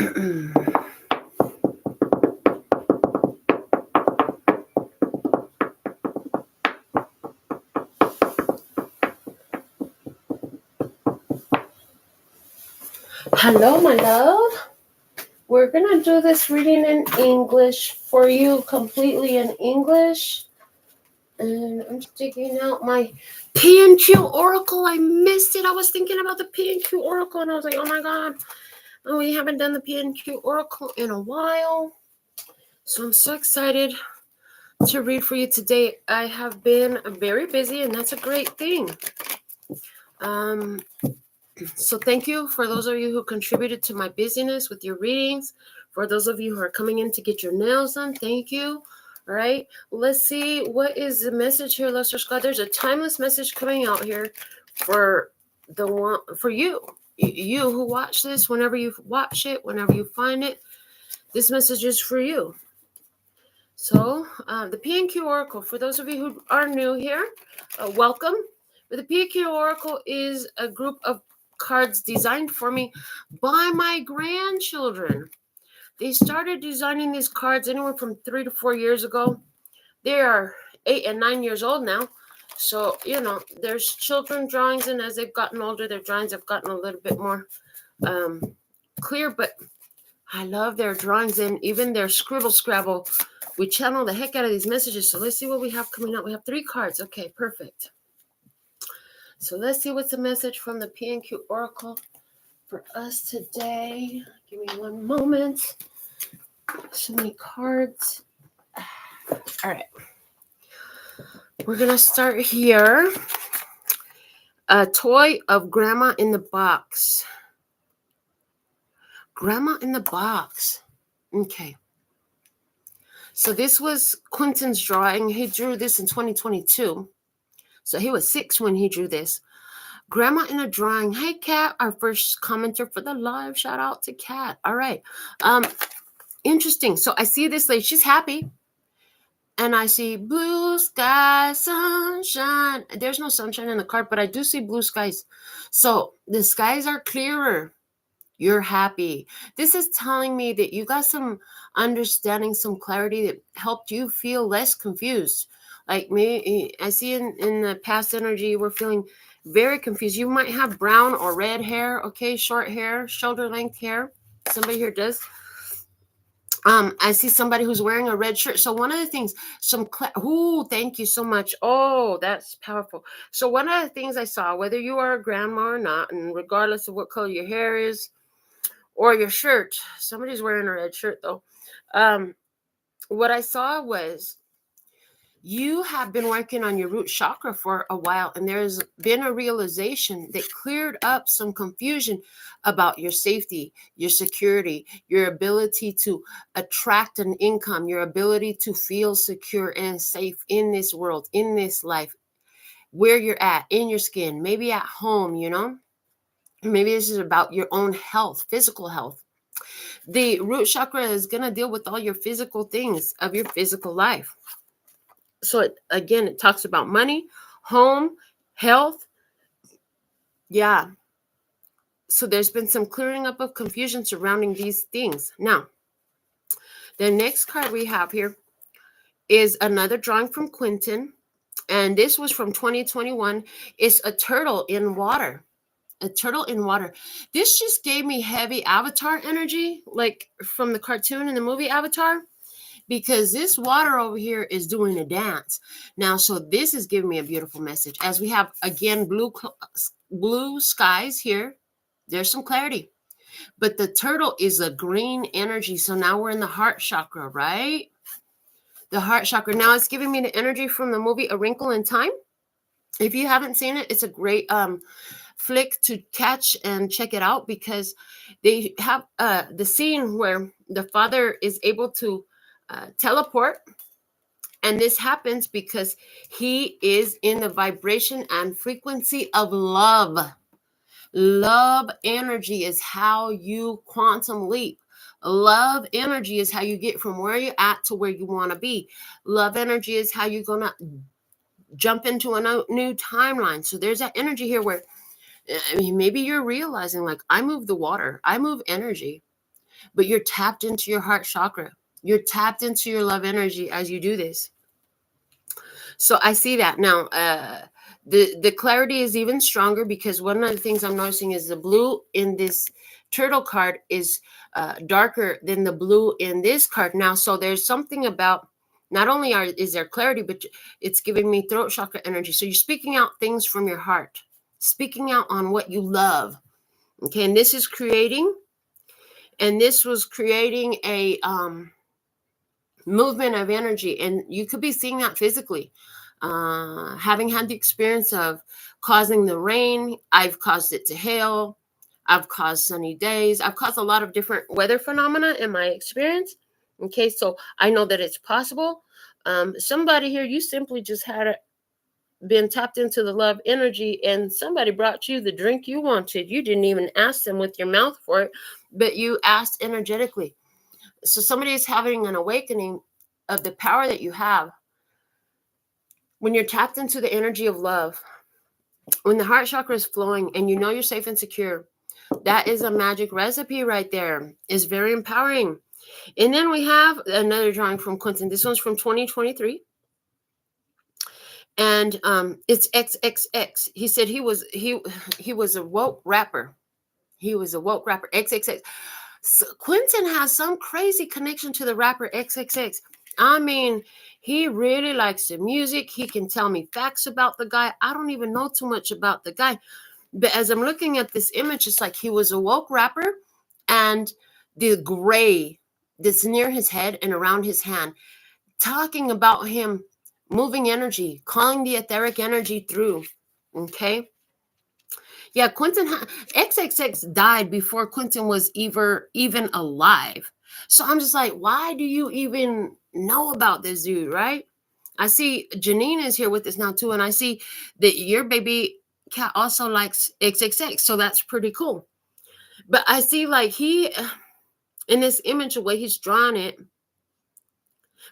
Hello, my love. We're going to do this reading in English for you, completely in English. And I'm just digging out my P&Q Oracle. I missed it. I was thinking about the P&Q Oracle, and I was like, oh, my God. Oh, we haven't done the P&Q Oracle in a while. So I'm so excited to read for you today. I have been very busy, and that's a great thing. So thank you for those of you who contributed to my busyness with your readings. For those of you who are coming in to get your nails done, thank you. All right, let's see what is the message here, Luster Scott. There's a timeless message coming out here for the one for you who watch this. Whenever you watch it, whenever you find it, this message is for you. So the P&Q Oracle, for those of you who are new here, welcome. But the P&Q Oracle is a group of cards designed for me by my grandchildren. They started designing these cards anywhere from 3 to 4 years ago. They are 8 and 9 years old now. So, there's children drawings, and as they've gotten older, their drawings have gotten a little bit more clear, but I love their drawings and even their scribble scrabble. We channel the heck out of these messages. So let's see what we have coming up. We have 3 cards. Okay, perfect. So let's see what's the message from the P&Q Oracle for us today. Give me one moment. So many cards. All right. We're going to start here. A toy of Grandma in the Box. Grandma in the Box. Okay. So this was Quentin's drawing. He drew this in 2022. So he was 6 when he drew this. Grandma in a drawing. Hey, Kat, our first commenter for the live. Shout out to Kat. All right. Interesting. So I see this lady. She's happy. And I see blue sky, sunshine. There's no sunshine in the card, but I do see blue skies. So the skies are clearer. You're happy. This is telling me that you got some understanding, some clarity that helped you feel less confused. Like me, I see in the past energy, we're feeling very confused. You might have brown or red hair, okay, short hair, shoulder length hair. Somebody here does. I see somebody who's wearing a red shirt. So one of the things, thank you so much. Oh, that's powerful. So one of the things I saw, whether you are a grandma or not, and regardless of what color your hair is or your shirt, somebody's wearing a red shirt though. What I saw was you have been working on your root chakra for a while, and there's been a realization that cleared up some confusion about your safety, your security, your ability to attract an income, your ability to feel secure and safe in this world, in this life, where you're at, in your skin, maybe at home, maybe this is about your own health, physical health. The root chakra is going to deal with all your physical things of your physical life. So it talks about money, home, health. Yeah. So there's been some clearing up of confusion surrounding these things. Now, the next card we have here is another drawing from Quentin. And this was from 2021. It's a turtle in water. A turtle in water. This just gave me heavy Avatar energy, like from the cartoon and the movie Avatar. Because this water over here is doing a dance. Now, so this is giving me a beautiful message. As we have, again, blue skies here. There's some clarity. But the turtle is a green energy. So now we're in the heart chakra, right? The heart chakra. Now it's giving me the energy from the movie A Wrinkle in Time. If you haven't seen it, it's a great flick to catch and check it out. Because they have the scene where the father is able to teleport, and this happens because he is in the vibration and frequency of love. Love energy is how you quantum leap. Love energy is how you get from where you're at to where you want to be. Love energy is how you're gonna jump into a new timeline. So there's that energy here where maybe you're realizing, like, I move the water, I move energy. but you're tapped into your heart chakra. You're tapped into your love energy as you do this. So I see that now. The clarity is even stronger because one of the things I'm noticing is the blue in this turtle card is darker than the blue in this card now. So there's something about not only is there clarity, but it's giving me throat chakra energy. So you're speaking out things from your heart, speaking out on what you love. Okay, and this was creating a movement of energy, and you could be seeing that physically. Having had the experience of causing the rain, I've caused it to hail, I've caused sunny days, I've caused a lot of different weather phenomena in my experience. Okay, so I know that it's possible. Somebody here, you simply just had been tapped into the love energy, and somebody brought you the drink you wanted. You didn't even ask them with your mouth for it, but you asked energetically. So somebody is having an awakening of the power that you have when you're tapped into the energy of love. When the heart chakra is flowing and you know you're safe and secure, that is a magic recipe right there. It's very empowering. And then we have another drawing from Quentin. This one's from 2023. And it's XXX. He said he was a woke rapper. He was a woke rapper. XXX. So Quentin has some crazy connection to the rapper XXX. I mean, he really likes the music. He can tell me facts about the guy. I don't even know too much about the guy. But as I'm looking at this image, it's like he was a woke rapper, and the gray that's near his head and around his hand, talking about him moving energy, calling the etheric energy through. Okay. Yeah, XXX died before Quentin was even alive. So I'm just like, why do you even know about this dude, right? I see Janine is here with us now too, and I see that your baby cat also likes XXX, so that's pretty cool. But I see like he, in this image, the way he's drawn it,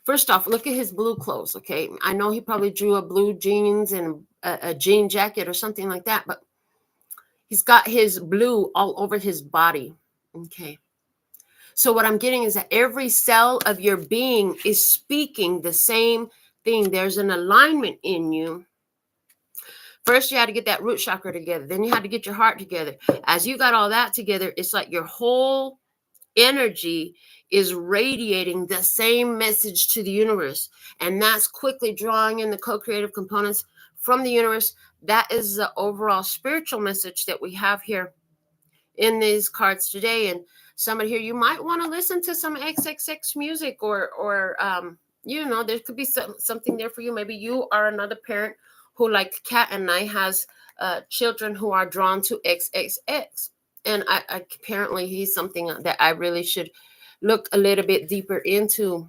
first off, look at his blue clothes, okay? I know he probably drew a blue jeans and a jean jacket or something like that, but he's got his blue all over his body. Okay. So what I'm getting is that every cell of your being is speaking the same thing. There's an alignment in you. First, you had to get that root chakra together. Then you had to get your heart together. As you got all that together, it's like your whole energy is radiating the same message to the universe. And that's quickly drawing in the co-creative components from the universe. That is the overall spiritual message that we have here in these cards today. And somebody here, you might want to listen to some XXX music, or there could be something there for you. Maybe you are another parent who, like Kat and I, has children who are drawn to XXX. And I apparently he's something that I really should look a little bit deeper into,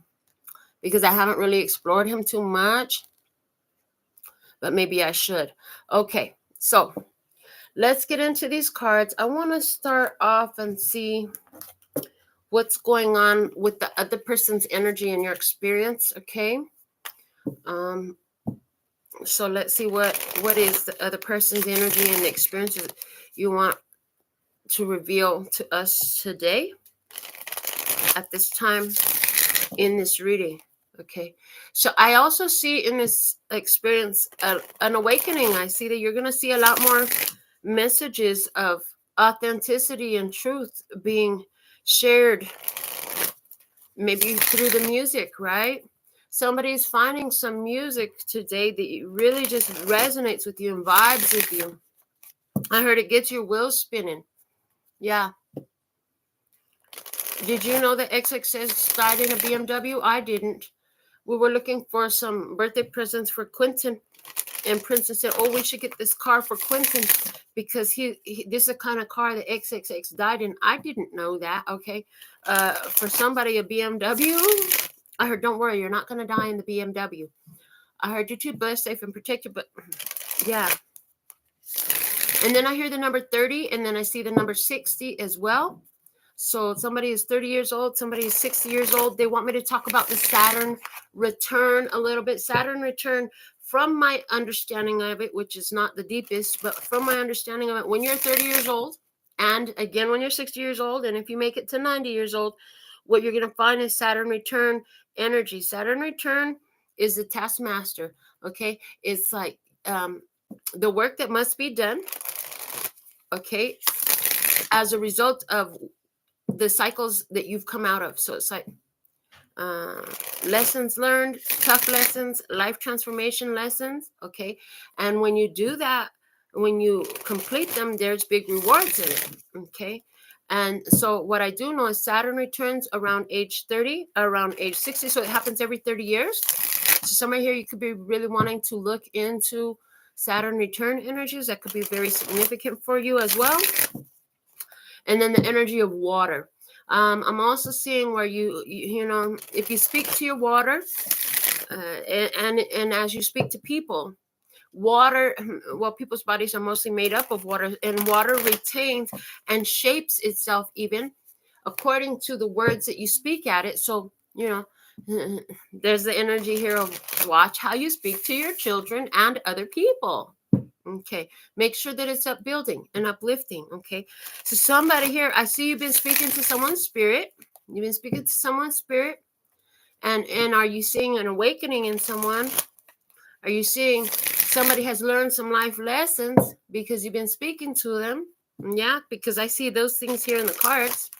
because I haven't really explored him too much, but maybe I should. Okay, so let's get into these cards. I want to start off and see what's going on with the other person's energy in your experience, okay? So let's see what is the other person's energy and the experiences you want to reveal to us today at this time in this reading. Okay, so I also see in this experience an awakening. I see that you're going to see a lot more messages of authenticity and truth being shared, maybe through the music, right? Somebody's finding some music today that really just resonates with you and vibes with you. I heard it gets your wheels spinning. Yeah. Did you know that XXX died in a BMW? I didn't. We were looking for some birthday presents for Quentin, and Princess said, "Oh, we should get this car for Quentin because he this is the kind of car that XXX died in." I didn't know that. Okay, for somebody a BMW. I heard, "Don't worry, you're not going to die in the BMW." I heard, "You're too blessed, safe, and protected." But yeah. And then I hear the number 30, and then I see the number 60 as well. So somebody is 30 years old, somebody is 60 years old. They want me to talk about the Saturn return a little bit. Saturn return, from my understanding of it, which is not the deepest, but from my understanding of it, when you're 30 years old And again, when you're 60 years old, and if you make it to 90 years old, what you're going to find is Saturn return energy. Saturn return is the taskmaster. Okay. It's like the work that must be done. Okay. As a result of the cycles that you've come out of. So it's like lessons learned, tough lessons, life transformation lessons. Okay. And when you do that, when you complete them, there's big rewards in it. Okay. And so what I do know is Saturn returns around age 30, around age 60. So it happens every 30 years. So somewhere here, you could be really wanting to look into Saturn return energies. That could be very significant for you as well. And then the energy of water. I'm also seeing where you know, if you speak to your water, and as you speak to people, water, well, people's bodies are mostly made up of water, and water retains and shapes itself even according to the words that you speak at it. So, you know, there's the energy here of watch how you speak to your children and other people. Okay, make sure that it's upbuilding and uplifting. Okay, so somebody here, I see you've been speaking to someone's spirit. You've been speaking to someone's spirit, and are you seeing an awakening in someone? Are you seeing somebody has learned some life lessons because you've been speaking to them? Yeah, because I see those things here in the cards.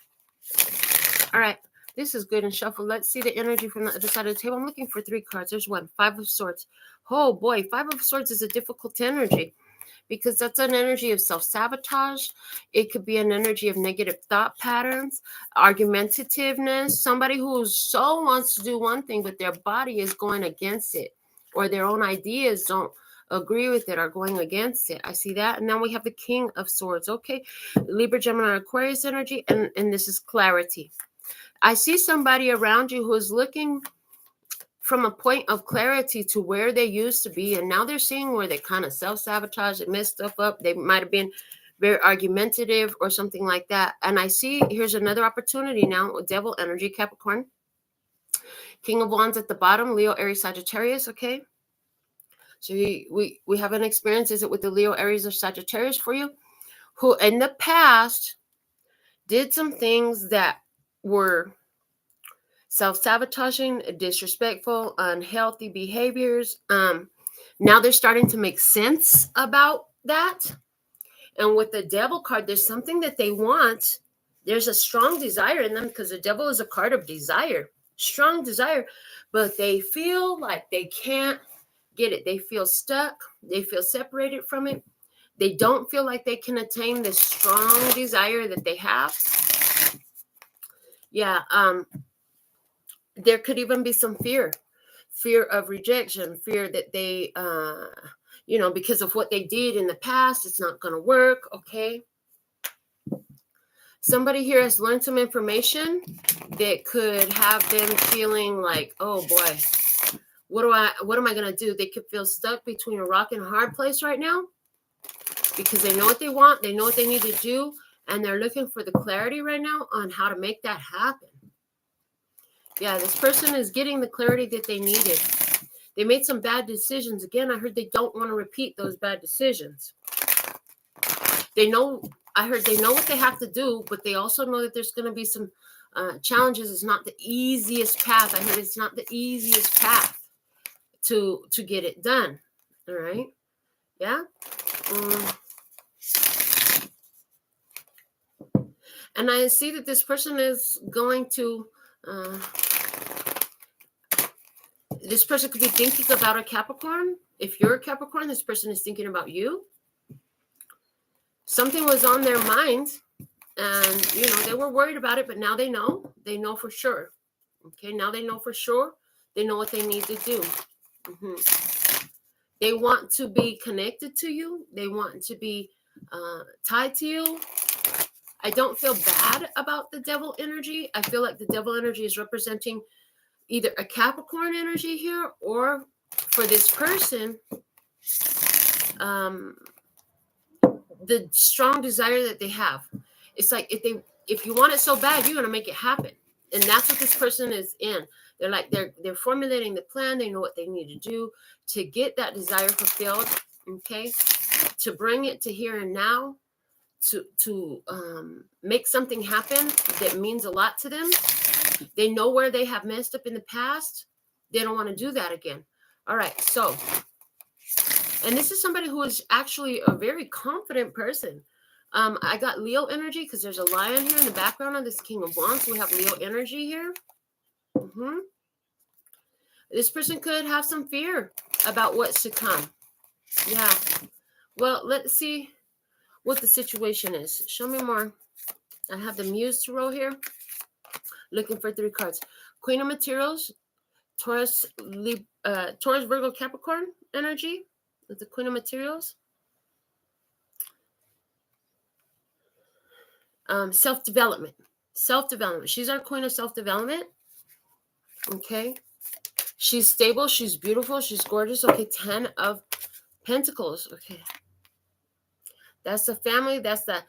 All right, this is good and shuffle. Let's see the energy from the other side of the table. I'm looking for 3 cards. There's one, 5 of Swords. Oh boy, 5 of Swords is a difficult energy, because that's an energy of self-sabotage. It could be an energy of negative thought patterns, argumentativeness, somebody who so wants to do one thing, but their body is going against it, or their own ideas don't agree with it, are going against it. I see that. And then we have the King of Swords. Okay, Libra, Gemini, Aquarius energy, and this is clarity. I see somebody around you who is looking from a point of clarity to where they used to be, and now they're seeing where they kind of self-sabotage and mess stuff up. They might have been very argumentative or something like that. And I see here's another opportunity now with Devil energy, Capricorn, King of Wands at the bottom, Leo, Aries, Sagittarius. Okay, so we have an experience. Is it with the Leo, Aries, or Sagittarius for you, who in the past did some things that were self-sabotaging, disrespectful, unhealthy behaviors. Now they're starting to make sense about that. And with the Devil card, there's something that they want. There's a strong desire in them, because the Devil is a card of desire, strong desire, but they feel like they can't get it. They feel stuck. They feel separated from it. They don't feel like they can attain this strong desire that they have. Yeah. There could even be some fear of rejection, fear that they, you know, because of what they did in the past, it's not going to work. Okay. Somebody here has learned some information that could have them feeling like, oh boy, what am I going to do? They could feel stuck between a rock and a hard place right now, because they know what they want. They know what they need to do. And they're looking for the clarity right now on how to make that happen. Yeah, this person is getting the clarity that they needed. They made some bad decisions. Again, I heard they don't want to repeat those bad decisions. I heard they know what they have to do, but they also know that there's going to be some challenges. It's not the easiest path. I heard it's not the easiest path to get it done. All right. Yeah. And I see that this person is going to... this person could be thinking about a Capricorn. If you're a Capricorn, this person is thinking about you. Something was on their mind, and, you know, they were worried about it, but now they know. They know for sure. Okay, now they know for sure. They know what they need to do. They want to be connected to you. They want to be tied to you. I don't feel bad about the Devil energy. I feel like the Devil energy is representing either a Capricorn energy here, or for this person, the strong desire that they have. It's like if you want it so bad, you're gonna make it happen. And that's what this person is in. They're like they're formulating the plan. They know what they need to do to get that desire fulfilled. Okay, to bring it to here and now, to make something happen that means a lot to them. They know where they have messed up in the past. They don't want to do that again. All right, so, and this is somebody who is actually a very confident person. I got Leo energy because there's a lion here in the background of this King of Wands. So we have Leo energy here. This person could have some fear about what's to come. Yeah. Well, let's see what the situation is. Show me more. I have the Muse Tarot here. Looking for 3 cards. Queen of Materials, Taurus, Virgo, Capricorn energy with the Queen of Materials. Self-development. Self-development. She's our Queen of Self-development. Okay. She's stable. She's beautiful. She's gorgeous. Okay. 10 of Pentacles. Okay. That's the family. That's the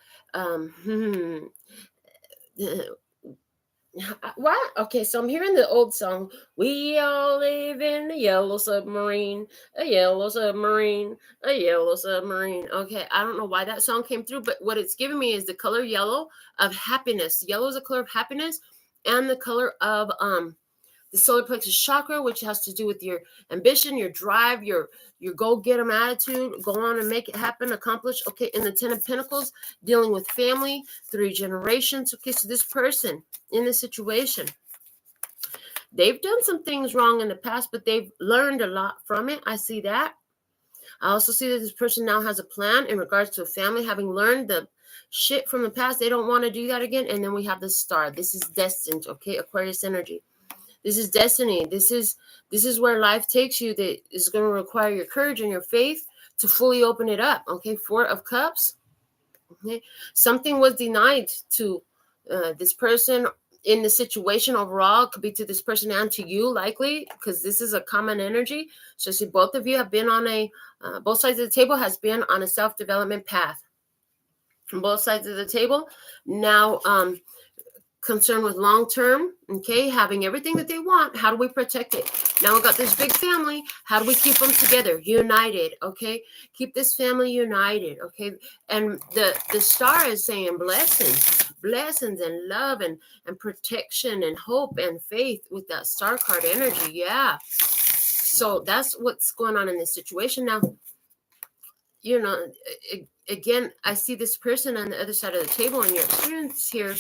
what? Okay, so I'm hearing the old song. We all live in a yellow submarine, a yellow submarine, a yellow submarine. Okay, I don't know why that song came through, but what it's giving me is the color yellow of happiness. Yellow is the color of happiness, and the color of the solar plexus chakra, which has to do with your ambition, your drive, your go-get-em attitude, go on and make it happen, accomplish. Okay, in the 10 of Pentacles, dealing with family, 3 generations. Okay, so this person in this situation, they've done some things wrong in the past, but they've learned a lot from it. I see that. I also see that this person now has a plan in regards to a family, having learned the shit from the past. They don't want to do that again. And then we have the Star. This is destined, okay, Aquarius energy. This is destiny. This is where life takes you. That is going to require your courage and your faith to fully open it up. Okay, 4 of Cups. Okay, something was denied to this person in the situation overall. It could be to this person and to you, likely, because this is a common energy. So, see, both of you have been on both sides of the table has been on a self-development path. On both sides of the table, now concerned with long-term, okay, having everything that they want. How do we protect it? Now we got this big family. How do we keep them together, united? Okay, keep this family united. Okay, and the Star is saying blessings and love and protection and hope and faith with that Star card energy. Yeah, so that's what's going on in this situation now. You know, again, I see this person on the other side of the table in your experience here,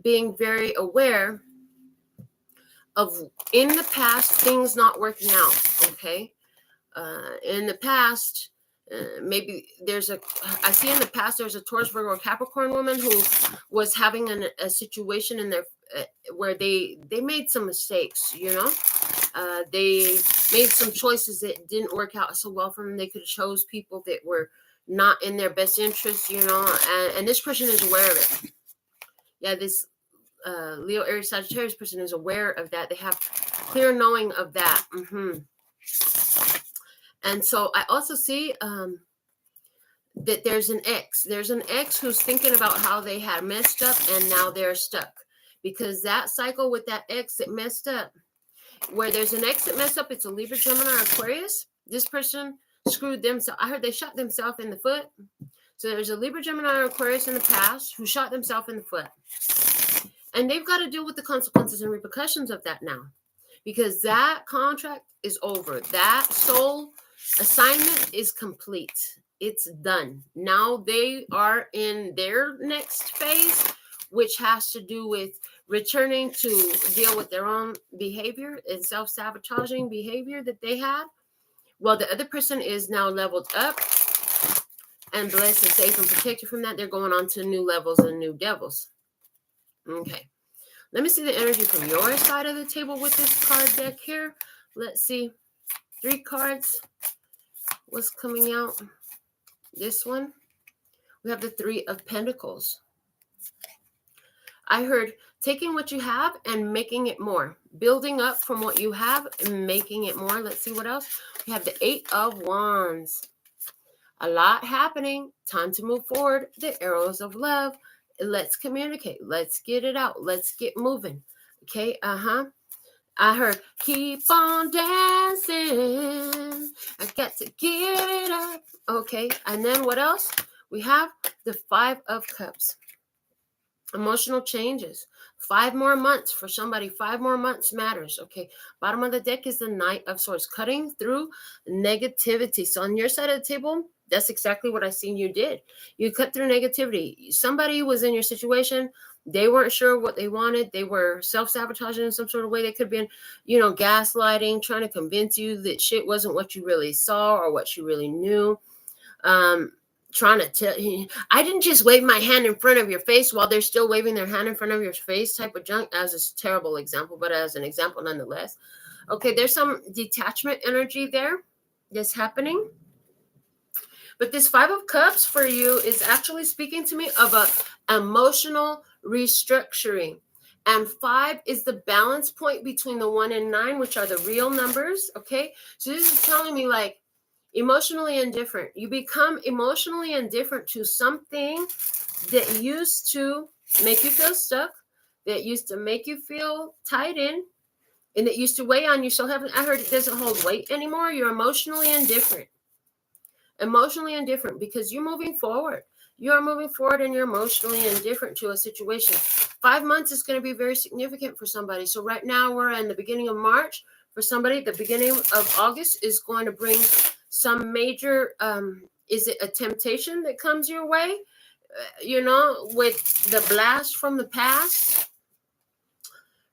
being very aware of in the past things not working out. Okay, in the past, maybe I see in the past there's a Taurus, Virgo, or Capricorn woman who was having a situation in their where they made some mistakes. You know, they made some choices that didn't work out so well for them. They could have chose people that were not in their best interest, you know, and this person is aware of it. Yeah, this Leo, Aries, Sagittarius person is aware of that. They have clear knowing of that. And so I also see that there's an ex. There's an ex who's thinking about how they had messed up and now they're stuck. Because that cycle with that ex that messed up, where there's an ex that messed up, it's a Libra, Gemini, or Aquarius. This person screwed themselves. I heard they shot themselves in the foot. So there's a Libra, Gemini, or Aquarius in the past who shot themselves in the foot. And they've got to deal with the consequences and repercussions of that now. Because that contract is over. That soul assignment is complete. It's done. Now they are in their next phase, which has to do with returning to deal with their own behavior and self-sabotaging behavior that they had. Well, the other person is now leveled up and blessed and safe and protected from that. They're going on to new levels and new devils. Okay. Let me see the energy from your side of the table with this card deck here. Let's see. 3 cards. What's coming out? This one. We have the 3 of Pentacles. I heard taking what you have and making it more. Building up from what you have and making it more. Let's see what else. We have the 8 of Wands. A lot happening. Time to move forward. The arrows of love. Let's communicate. Let's get it out. Let's get moving. Okay. I heard keep on dancing. I got to get it up. Okay. And then what else? We have the 5 of Cups. Emotional changes. 5 more months for somebody. 5 more months matters. Okay. Bottom of the deck is the Knight of Swords, cutting through negativity. So on your side of the table, that's exactly what I seen you did. You cut through negativity. Somebody was in your situation. They weren't sure what they wanted. They were self-sabotaging in some sort of way. They could have been, gaslighting, trying to convince you that shit wasn't what you really saw or what you really knew. Trying to tell you, I didn't just wave my hand in front of your face while they're still waving their hand in front of your face type of junk, as a terrible example, but as an example nonetheless. Okay, there's some detachment energy there that's happening. But this 5 of Cups for you is actually speaking to me of a emotional restructuring. And 5 is the balance point between the 1 and 9, which are the real numbers. Okay, so this is telling me like emotionally indifferent. You become emotionally indifferent to something that used to make you feel stuck, that used to make you feel tied in, and that used to weigh on you so heavily. I heard it doesn't hold weight anymore. You're emotionally indifferent. Emotionally indifferent because you're moving forward. You are moving forward and you're emotionally indifferent to a situation. 5 months is going to be very significant for somebody. So right now we're in the beginning of March. For somebody, the beginning of August is going to bring some major, is it a temptation that comes your way? With the blast from the past.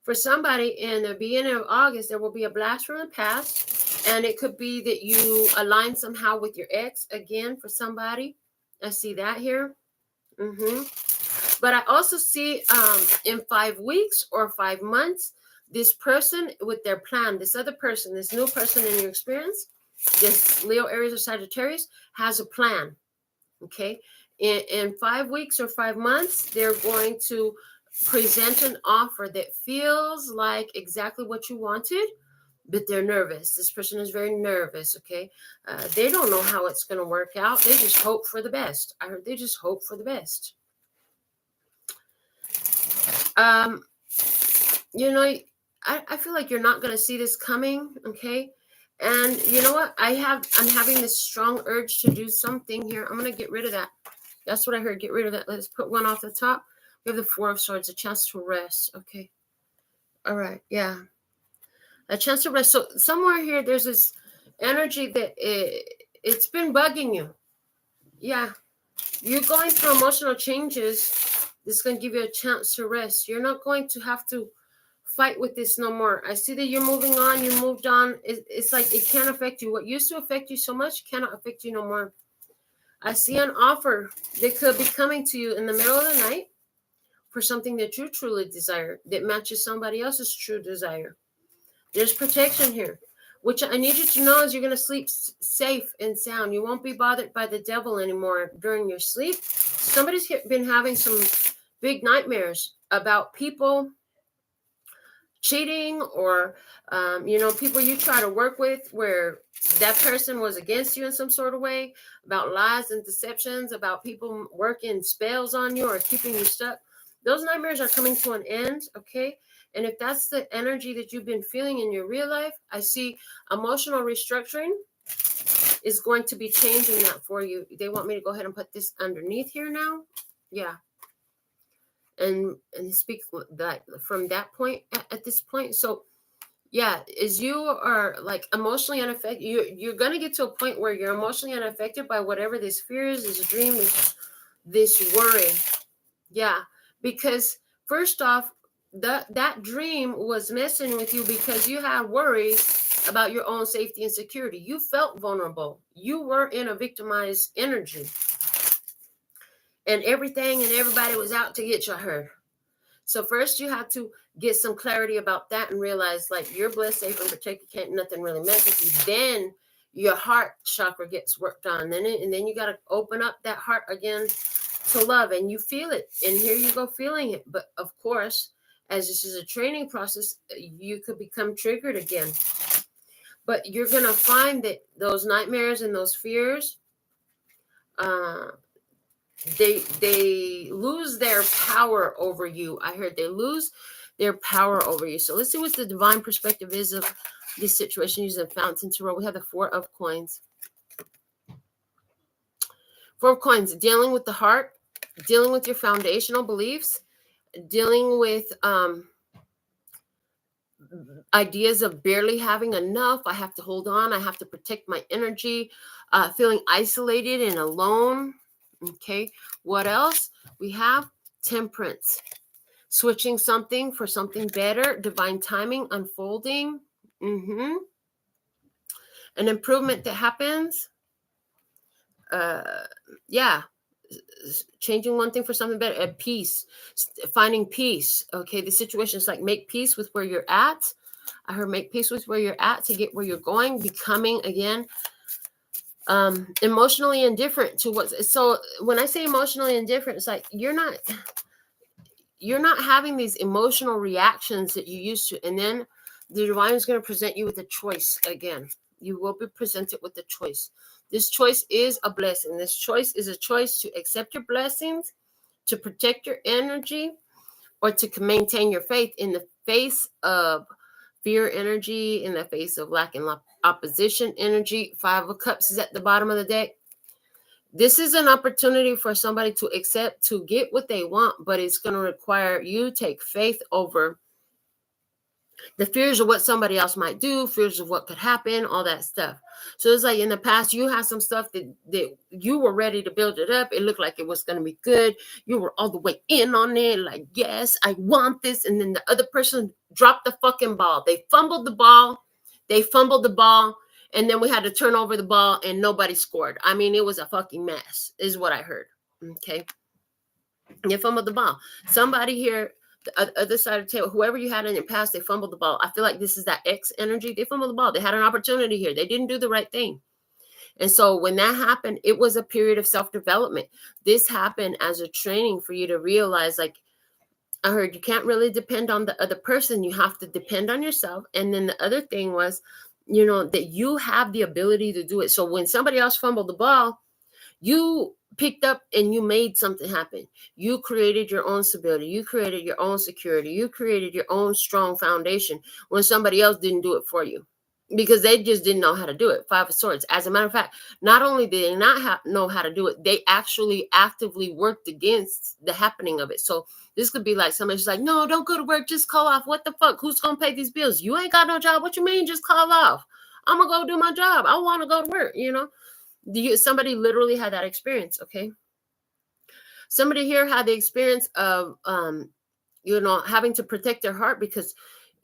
For somebody in the beginning of August, there will be a blast from the past. And it could be that you align somehow with your ex again for somebody. I see that here. But I also see in 5 weeks or 5 months, this person with their plan, this other person, this new person in your experience, this Leo, Aries, or Sagittarius has a plan. Okay. In 5 weeks or 5 months, they're going to present an offer that feels like exactly what you wanted, but they're nervous. This person is very nervous. Okay. They don't know how it's going to work out. They just hope for the best. I heard they just hope for the best. I feel like you're not going to see this coming. Okay. And you know what? I'm having this strong urge to do something here. I'm going to get rid of that. That's what I heard. Get rid of that. Let's put one off the top. We have the 4 of Swords, a chance to rest. Okay. All right. Yeah. A chance to rest. So somewhere here, there's this energy that it's been bugging you. Yeah. You're going through emotional changes. This is going to give you a chance to rest. You're not going to have to fight with this no more. I see that you're moving on. You moved on. It's like it can't affect you. What used to affect you so much cannot affect you no more. I see an offer that could be coming to you in the middle of the night for something that you truly desire, that matches somebody else's true desire. There's protection here. Which I need you to know is you're going to sleep safe and sound. You won't be bothered by the devil anymore during your sleep. Somebody's been having some big nightmares about people cheating or, people you try to work with where that person was against you in some sort of way, about lies and deceptions, about people working spells on you or keeping you stuck. Those nightmares are coming to an end, okay? And if that's the energy that you've been feeling in your real life, I see emotional restructuring is going to be changing that for you. They want me to go ahead and put this underneath here now. Yeah. And speak that from that point at this point. So yeah, as you are like emotionally unaffected, you're going to get to a point where you're emotionally unaffected by whatever this fear is, this dream, this worry. Yeah. Because first off, that dream was messing with you because you had worries about your own safety and security. You felt vulnerable. You were in a victimized energy. And everything and everybody was out to get you hurt. So first you have to get some clarity about that and realize like you're blessed, safe, and protected. Can't nothing really mess with you. Then your heart chakra gets worked on. And then you got to open up that heart again to love, and you feel it. And here you go feeling it. But of course, as this is a training process, you could become triggered again. But you're going to find that those nightmares and those fears, they lose their power over you. I heard they lose their power over you. So let's see what the divine perspective is of this situation using Fountain Tarot. We have the 4 of Coins. Four of Coins, dealing with the heart, dealing with your foundational beliefs, dealing with ideas of barely having enough. I have to hold on. I have to protect my energy, feeling isolated and alone. Okay. What else? We have Temperance, switching something for something better, divine timing, unfolding. An improvement that happens. Changing one thing for something better. At peace, finding peace. Okay, the situation is like make peace with where you're at. I heard make peace with where you're at to get where you're going. Becoming again emotionally indifferent to what's. So when I say emotionally indifferent, it's like you're not having these emotional reactions that you used to, and then the divine is going to present you with a choice again. You will be presented with a choice. This choice is a blessing. This choice is a choice to accept your blessings, to protect your energy, or to maintain your faith in the face of fear energy, in the face of lack and opposition energy. 5 of Cups is at the bottom of the deck. This is an opportunity for somebody to accept, to get what they want, but it's going to require you take faith over the fears of what somebody else might do, fears of what could happen, all that stuff. So it's like in the past, you had some stuff that you were ready to build it up. It looked like it was going to be good. You were all the way in on it, like, yes, I want this. And then the other person dropped the fucking ball. They fumbled the ball. And then we had to turn over the ball and nobody scored. I mean, it was a fucking mess, is what I heard. Okay. You fumbled the ball. Somebody here, the other side of the table, whoever you had in your past, they fumbled the ball. I feel like this is that X energy. They fumbled the ball. They had an opportunity here. They didn't do the right thing. And so when that happened, it was a period of self-development. This happened as a training for you to realize, like, I heard you can't really depend on the other person. You have to depend on yourself. And then the other thing was, that you have the ability to do it. So when somebody else fumbled the ball, you picked up and you made something happen. You created your own stability. You created your own security. You created your own strong foundation when somebody else didn't do it for you because they just didn't know how to do it. 5 of Swords. As a matter of fact, not only did they not know how to do it, they actually actively worked against the happening of it. So this could be like somebody's like, no, don't go to work. Just call off. What the fuck? Who's going to pay these bills? You ain't got no job. What you mean? Just call off. I'm going to go do my job. I want to go to work, Somebody literally had that experience. Okay. Somebody here had the experience of, having to protect their heart because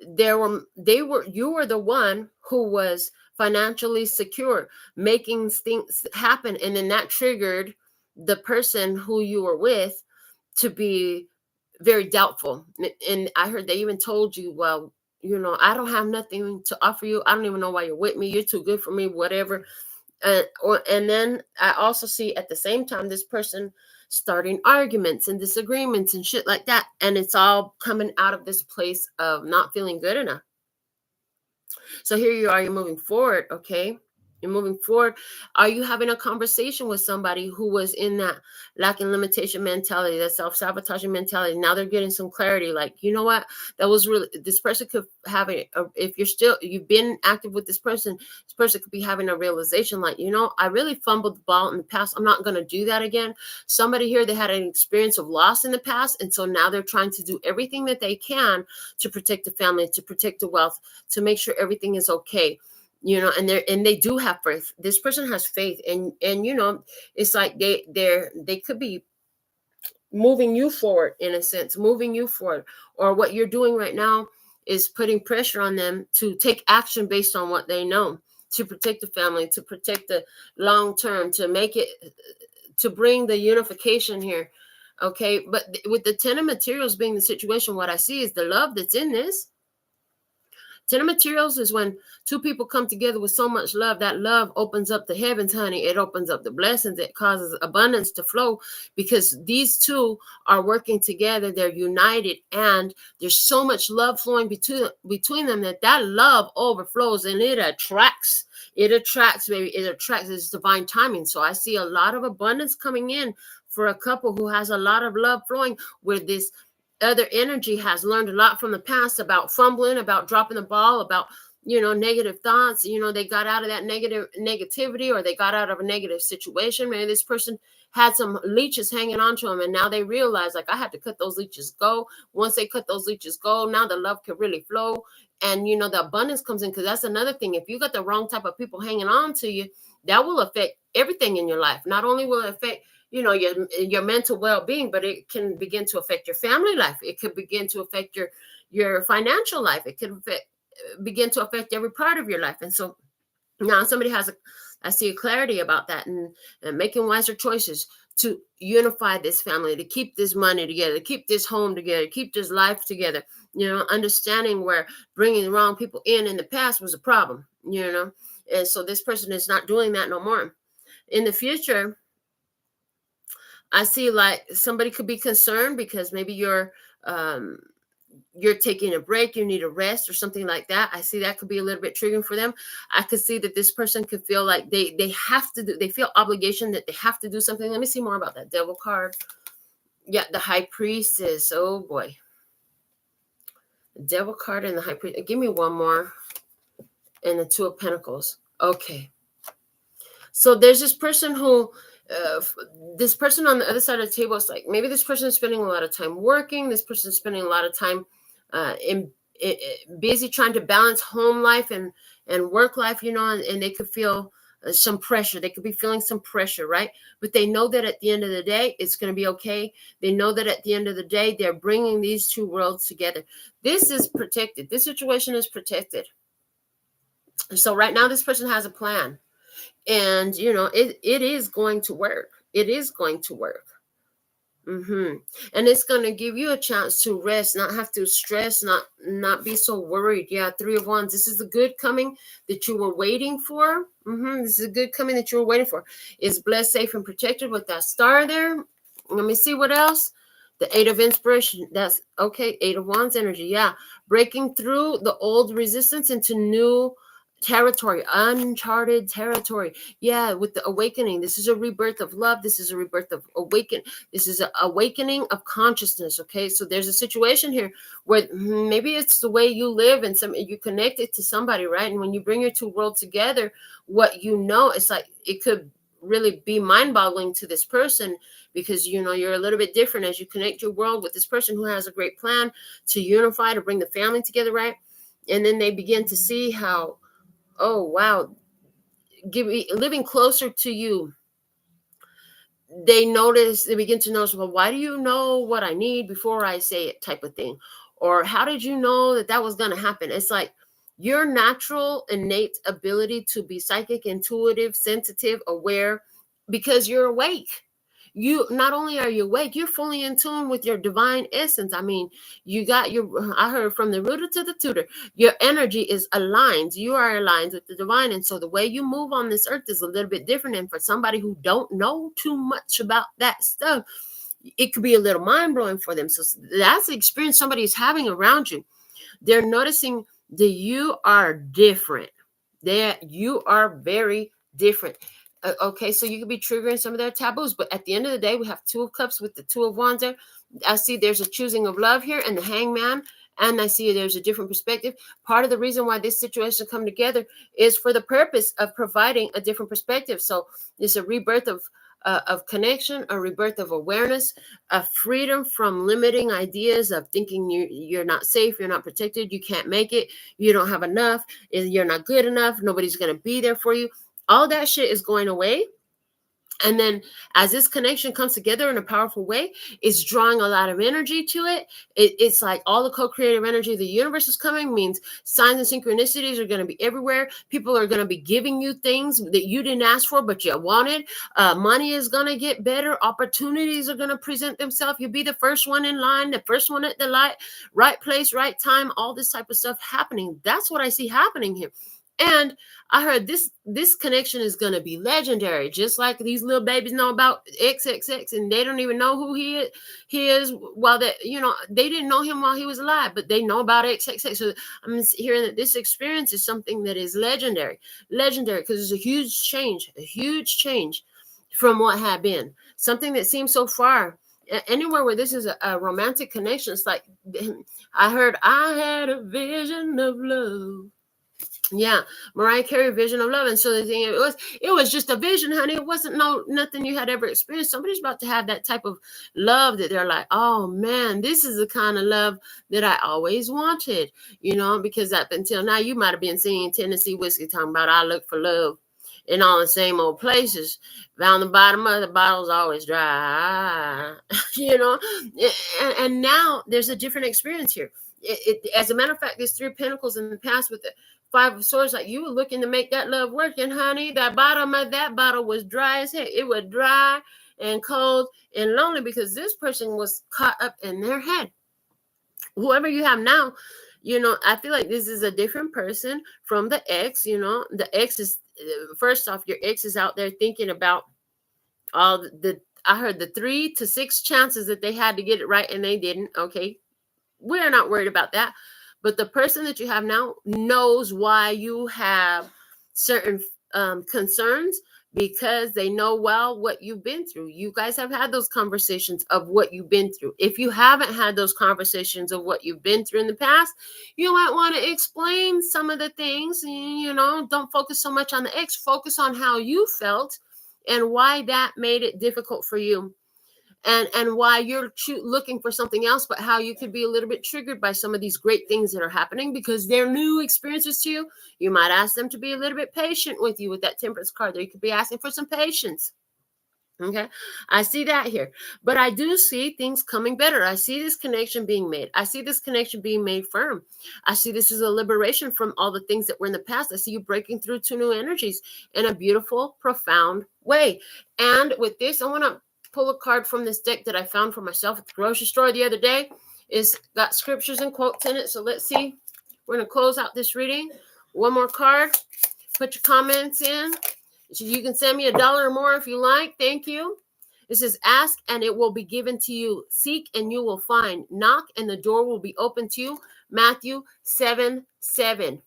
you were the one who was financially secure, making things happen. And then that triggered the person who you were with to be very doubtful. And I heard they even told you, well, I don't have nothing to offer you. I don't even know why you're with me. You're too good for me, whatever. And then I also see at the same time this person starting arguments and disagreements and shit like that. And it's all coming out of this place of not feeling good enough. So here you are, you're moving forward, okay? You're moving forward. Are you having a conversation with somebody who was in that lack and limitation mentality, that self-sabotaging mentality? Now they're getting some clarity. Like, you know what? That was really, this person could have it. If you've been active with this person could be having a realization like, I really fumbled the ball in the past. I'm not going to do that again. Somebody here, they had an experience of loss in the past. And so now they're trying to do everything that they can to protect the family, to protect the wealth, to make sure everything is okay. And they do have faith. This person has faith, and it's like they could be moving you forward in a sense, or what you're doing right now is putting pressure on them to take action based on what they know, to protect the family, to protect the long term, to bring the unification here. Okay, but with the 10 of materials being the situation, what I see is the love that's in this. 10 of materials is when two people come together with so much love. That love opens up the heavens, honey. It opens up the blessings. It causes abundance to flow because these two are working together. They're united, and there's so much love flowing between them that love overflows, and it attracts. It attracts, baby. It attracts. It's divine timing. So I see a lot of abundance coming in for a couple who has a lot of love flowing, where this other energy has learned a lot from the past about fumbling, about dropping the ball, about negative thoughts. They got out of that negativity, or they got out of a negative situation. Maybe this person had some leeches hanging on to them, and now they realize, like, I had to cut those leeches go. Once they cut those leeches go, now the love can really flow, and the abundance comes in. Because that's another thing. If you got the wrong type of people hanging on to you, that will affect everything in your life. Not only will it affect your mental well-being, but it can begin to affect your family life. It could begin to affect your financial life. It could begin to affect every part of your life. And so now somebody I see a clarity about that, and making wiser choices to unify this family, to keep this money together, to keep this home together, keep this life together, understanding where bringing the wrong people in the past was a problem, and so this person is not doing that no more. In the future, I see like somebody could be concerned because maybe you're taking a break, you need a rest or something like that. I see that could be a little bit triggering for them. I could see that this person could feel like they have to do, they feel obligation that they have to do something. Let me see more about that Devil card. Yeah, the High Priestess. Oh boy. The Devil card and the High Priest. Give me one more. And the Two of Pentacles. Okay. So there's this person who, this person on the other side of the table is like, maybe this person is spending a lot of time working. This person is spending a lot of time busy trying to balance home life and work life, and they could feel some pressure. They could be feeling some pressure, right? But they know that at the end of the day, it's going to be okay. They know that at the end of the day, they're bringing these two worlds together. This is protected. This situation is protected. So right now, this person has a plan. And, it is going to work. It is going to work. And it's going to give you a chance to rest, not have to stress, not be so worried. Yeah, Three of Wands. This is the good coming that you were waiting for. This is a good coming that you were waiting for. It's blessed, safe, and protected with that star there. Let me see what else. The Eight of Inspiration. That's okay. Eight of Wands energy. Yeah. Breaking through the old resistance into new territory, uncharted territory. Yeah, with the awakening. This is a rebirth of love. This is a rebirth of awaken. This is an awakening of consciousness. Okay, so there's a situation here where maybe it's the way you live and you connect it to somebody, right? And when you bring your two worlds together, what it's like it could really be mind-boggling to this person, because you're a little bit different as you connect your world with this person who has a great plan to unify, to bring the family together, right? And then they begin to see how, oh wow, living closer to you, they begin to notice, well, why do you know what I need before I say it, type of thing? Or how did you know that was going to happen? It's like your natural innate ability to be psychic, intuitive, sensitive, aware, because you're awake. You not only are you awake, you're fully in tune with your divine essence. I mean, I heard from the rooter to the tutor, your energy is aligned. You are aligned with the divine. And so the way you move on this earth is a little bit different. And for somebody who don't know too much about that stuff, it could be a little mind-blowing for them. So that's the experience somebody is having around you. They're noticing that you are different. You are very different. Okay, so you could be triggering some of their taboos, but at the end of the day, we have Two of Cups with the Two of Wands there. I see there's a choosing of love here and the Hangman, and I see there's a different perspective. Part of the reason why this situation come together is for the purpose of providing a different perspective. So it's a rebirth of connection, a rebirth of awareness, a freedom from limiting ideas of thinking you're not safe, you're not protected, you can't make it, you don't have enough, you're not good enough, nobody's going to be there for you. All that shit is going away. And then as this connection comes together in a powerful way, it's drawing a lot of energy to it. It's like all the co-creative energy of the universe is coming, means signs and synchronicities are going to be everywhere. People are going to be giving you things that you didn't ask for, but you wanted. Money is going to get better. Opportunities are going to present themselves. You'll be the first one in line, the first one at the light, right place, right time, all this type of stuff happening. That's what I see happening here. And I heard this connection is going to be legendary, just like these little babies know about XXX, and they don't even know who he is. Well, that they didn't know him while he was alive, but they know about XXX. So I'm hearing that this experience is something that is legendary because it's a huge change from what had been. Something that seems so far. Anywhere where this is a romantic connection, it's like I heard I had a vision of love. Yeah, Mariah Carey, Vision of Love. And so the thing, it was just a vision, honey. It wasn't nothing you had ever experienced. Somebody's about to have that type of love that they're like, oh man, this is the kind of love that I always wanted, because up until now you might have been singing Tennessee Whiskey talking about I look for love in all the same old places. Down the bottom of the bottle's always dry, and now there's a different experience here. As a matter of fact, there's 3 Pentacles in the past with the 5 of Swords, like you were looking to make that love work, and honey, that bottom of that bottle was dry as heck. It was dry and cold and lonely because this person was caught up in their head. Whoever you have now, I feel like this is a different person from the ex. The ex is, first off, your ex is out there thinking about all I heard the 3 to 6 chances that they had to get it right and they didn't. Okay, we're not worried about that. But the person that you have now knows why you have certain concerns, because they know well what you've been through. You guys have had those conversations of what you've been through. If you haven't had those conversations of what you've been through in the past, you might want to explain some of the things. Don't focus so much on the ex. Focus on how you felt and why that made it difficult for you. And why you're looking for something else, but how you could be a little bit triggered by some of these great things that are happening because they're new experiences to you. You might ask them to be a little bit patient with you with that Temperance card there. You could be asking for some patience. Okay, I see that here, but I do see things coming better. I see this connection being made. I see this connection being made firm. I see this as a liberation from all the things that were in the past. I see you breaking through to new energies in a beautiful, profound way. And with this, I want to pull a card from this deck that I found for myself at the grocery store the other day. It's got scriptures and quotes in it. So let's see. We're going to close out this reading. One more card. Put your comments in. You can send me $1 or more if you like. Thank you. It says, ask and it will be given to you. Seek and you will find. Knock and the door will be open to you. Matthew 7:7.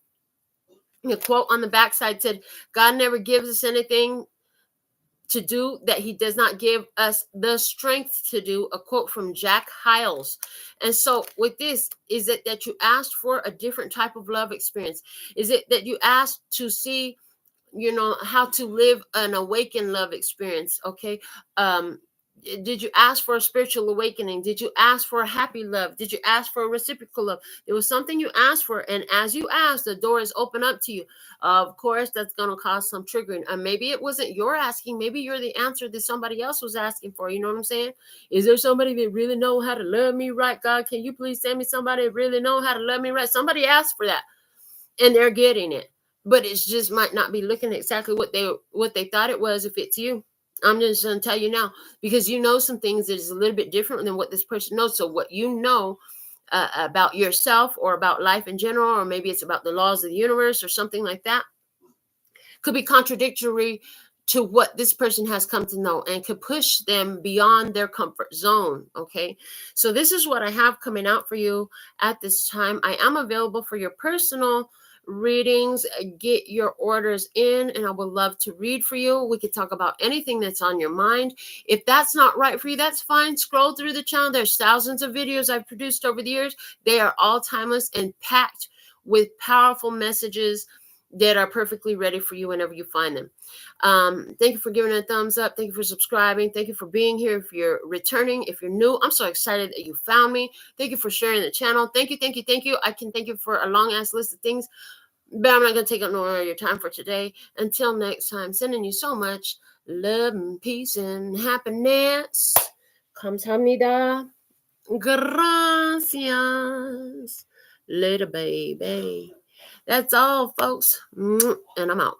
The quote on the backside said, God never gives us anything to do that he does not give us the strength to do. A quote from Jack Hiles. And so with this, is it that you asked for a different type of love experience? Is it that you asked to see how to live an awakened love experience? Okay. Did you ask for a spiritual awakening? Did you ask for a happy love? Did you ask for a reciprocal love? There was something you asked for, and as you asked, the door is open up to you. Of course, that's going to cause some triggering. Maybe it wasn't your asking. Maybe you're the answer that somebody else was asking for. You know what I'm saying? Is there somebody that really know how to love me right? God, can you please send me somebody that really know how to love me right? Somebody asked for that, and they're getting it. But it just might not be looking exactly what they thought it was if it's you. I'm just going to tell you now, because you know some things that is a little bit different than what this person knows. So what you know about yourself or about life in general, or maybe it's about the laws of the universe or something like that, could be contradictory to what this person has come to know and could push them beyond their comfort zone. Okay. So this is what I have coming out for you at this time. I am available for your personal readings. Get your orders in and I would love to read for you. We could talk about anything that's on your mind. If that's not right for you, that's fine. Scroll through the channel. There's thousands of videos I've produced over the years. They are all timeless and packed with powerful messages that are perfectly ready for you whenever you find them. Thank you for giving it a thumbs up. Thank you for subscribing. Thank you for being here. If you're returning, if you're new, I'm so excited that you found me. Thank you for sharing the channel. Thank you, thank you, thank you. I can thank you for a long ass list of things, but I'm not going to take up no more of your time for today. Until next time, sending you so much love and peace and happiness. Kamsahamnida. Gracias. Later, baby. That's all, folks. And I'm out.